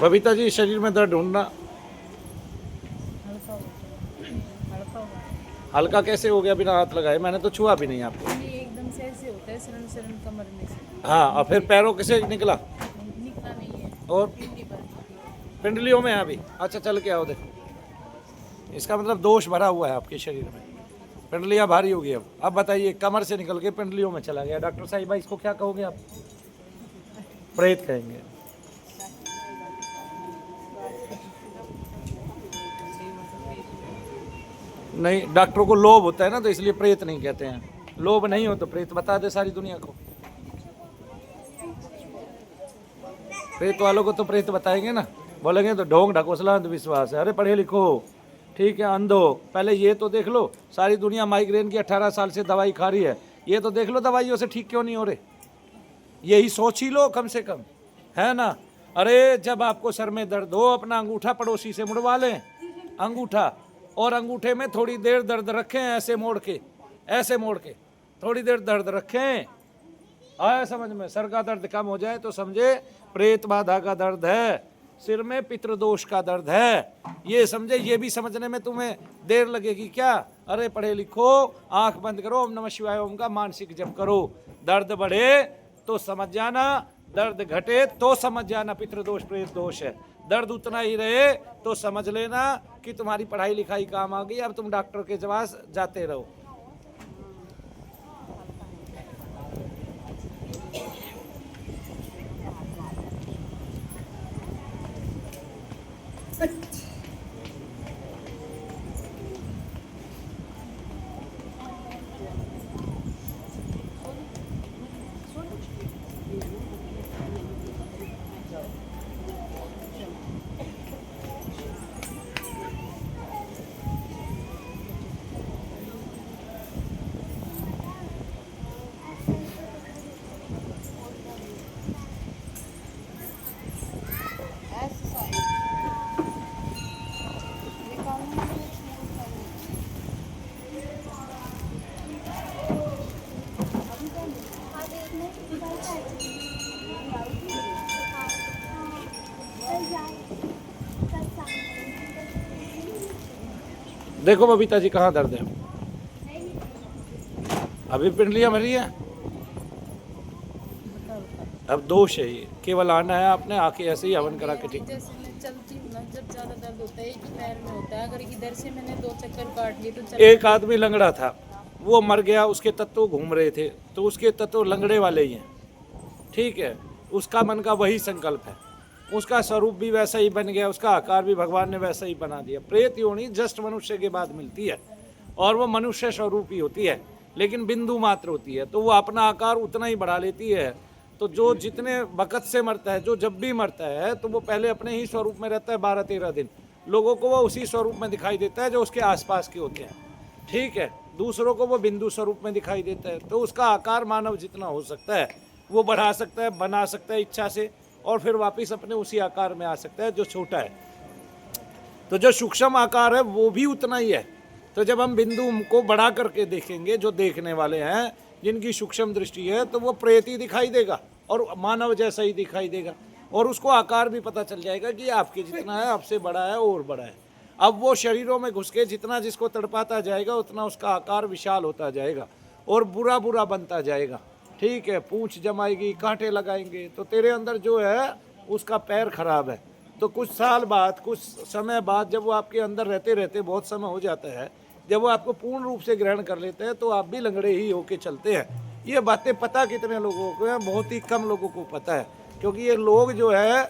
बबीता जी, शरीर में दर्द ढूंढना हल्का कैसे हो गया बिना हाथ लगाए? मैंने तो छुआ भी नहीं आपको। ये एकदम से ऐसे होता है, सलन सलन कमर में से। हाँ, और फिर पैरों कैसे निकला? निकला नहीं है। और पिंडी पर। पिंडलियों में है अभी? अच्छा, चल के आओ, देखो इसका मतलब दोष भरा हुआ है आपके शरीर में, पिंडलियाँ भारी होगी। अब बताइए, कमर से निकल के पिंडलियों में चला गया। डॉक्टर साहिबा, इसको क्या कहोगे आप? प्रेत कहेंगे। नहीं, डॉक्टरों को लोभ होता है ना, तो इसलिए प्रेत नहीं कहते हैं। लोभ नहीं हो तो प्रेत बता दे सारी दुनिया को। प्रेत वालों को तो प्रेत बताएंगे ना, बोलेंगे तो ढोंग ढकोसला अंधविश्वास है। अरे पढ़े लिखो, ठीक है, अंधो, पहले ये तो देख लो। सारी दुनिया माइग्रेन की 18 साल से दवाई खा रही है, ये तो देख लो दवाइयों से ठीक क्यों नहीं हो रहे। यही सोच ही लो कम से कम, है ना। अरे जब आपको सर में दर्द हो, अपना अंगूठा पड़ोसी से मुड़वा लें, अंगूठा, और अंगूठे में थोड़ी देर दर्द रखें, ऐसे मोड़ के, ऐसे मोड़ के थोड़ी देर दर्द रखें। आया समझ में? सर का दर्द कम हो जाए तो समझे प्रेत बाधा का दर्द है, सिर में पितृदोष का दर्द है, ये समझे। ये भी समझने में तुम्हें देर लगेगी क्या? अरे पढ़े लिखो, आंख बंद करो, ओम नमः शिवाय ओम का मानसिक जप करो। दर्द बढ़े तो समझ जाना, दर्द घटे तो समझ जाना पितृदोष प्रेत दोष है। दर्द उतना ही रहे तो समझ लेना कि तुम्हारी पढ़ाई लिखाई काम आ गई, अब तुम डॉक्टर के पास जाते रहो। देखो बबीता जी, कहाँ दर्द है? अभी पिंडलियां भरी है। अब दोष है ये, केवल आना है आपने, आके ऐसे ही हवन करा के ठीक। जैसे मैं चलती हूँ ना, जब ज्यादा दर्द होता है, एक ही पैर में होता है, अगर इधर से मैंने 2 चक्कर काट लिए तो एक आदमी लंगड़ा था, वो मर गया, उसके तत्व घूम रहे थे, तो उसके तत्व लंगड़े वाले ही हैं, ठीक है। उसका मन का वही संकल्प है, उसका स्वरूप भी वैसा ही बन गया, उसका आकार भी भगवान ने वैसा ही बना दिया। प्रेत योनि जस्ट मनुष्य के बाद मिलती है, और वो मनुष्य स्वरूप ही होती है, लेकिन बिंदु मात्र होती है, तो वो अपना आकार उतना ही बढ़ा लेती है। तो जो जितने वक़्त से मरता है, जो जब भी मरता है, तो वो पहले अपने ही स्वरूप में रहता है 12-13 दिन, लोगों को वो उसी स्वरूप में दिखाई देता है जो उसके आसपास के होते हैं, ठीक है। दूसरों को वो बिंदु स्वरूप में दिखाई देता है, तो उसका आकार मानव जितना हो सकता है वो बढ़ा सकता है, बना सकता है इच्छा से, और फिर वापस अपने उसी आकार में आ सकता है जो छोटा है। तो जो सूक्ष्म आकार है वो भी उतना ही है। तो जब हम बिंदु को बढ़ा करके देखेंगे, जो देखने वाले हैं जिनकी सूक्ष्म दृष्टि है, तो वो प्रेत ही दिखाई देगा और मानव जैसा ही दिखाई देगा, और उसको आकार भी पता चल जाएगा कि आपके जितना है, आपसे बड़ा है और बड़ा है। अब वो शरीरों में घुस के जितना जिसको तड़पाता जाएगा, उतना उसका आकार विशाल होता जाएगा और बुरा बुरा बनता जाएगा, ठीक है। पूंछ जमाएगी, कांटे लगाएंगे, तो तेरे अंदर जो है उसका पैर खराब है। तो कुछ साल बाद, कुछ समय बाद, जब वो आपके अंदर रहते रहते बहुत समय हो जाता है, जब वो आपको पूर्ण रूप से ग्रहण कर लेते हैं, तो आप भी लंगड़े ही होके चलते हैं। ये बातें पता कितने लोगों को है? बहुत ही कम लोगों को पता है, क्योंकि ये लोग जो है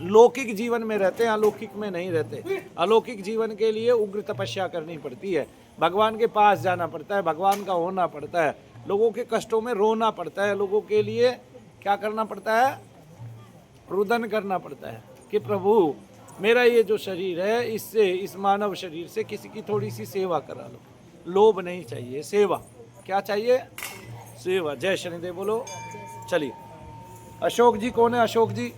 लौकिक जीवन में रहते हैं, अलौकिक में नहीं रहते। अलौकिक जीवन के लिए उग्र तपस्या करनी पड़ती है, भगवान के पास जाना पड़ता है, भगवान का होना पड़ता है, लोगों के कष्टों में रोना पड़ता है, लोगों के लिए क्या करना पड़ता है? रुदन करना पड़ता है कि प्रभु मेरा ये जो शरीर है, इससे, इस मानव शरीर से किसी की थोड़ी सी सेवा करा लो। लोभ नहीं चाहिए, सेवा क्या चाहिए? सेवा, जय शनिदेव बोलो। चलिए, अशोक जी कौन है? अशोक जी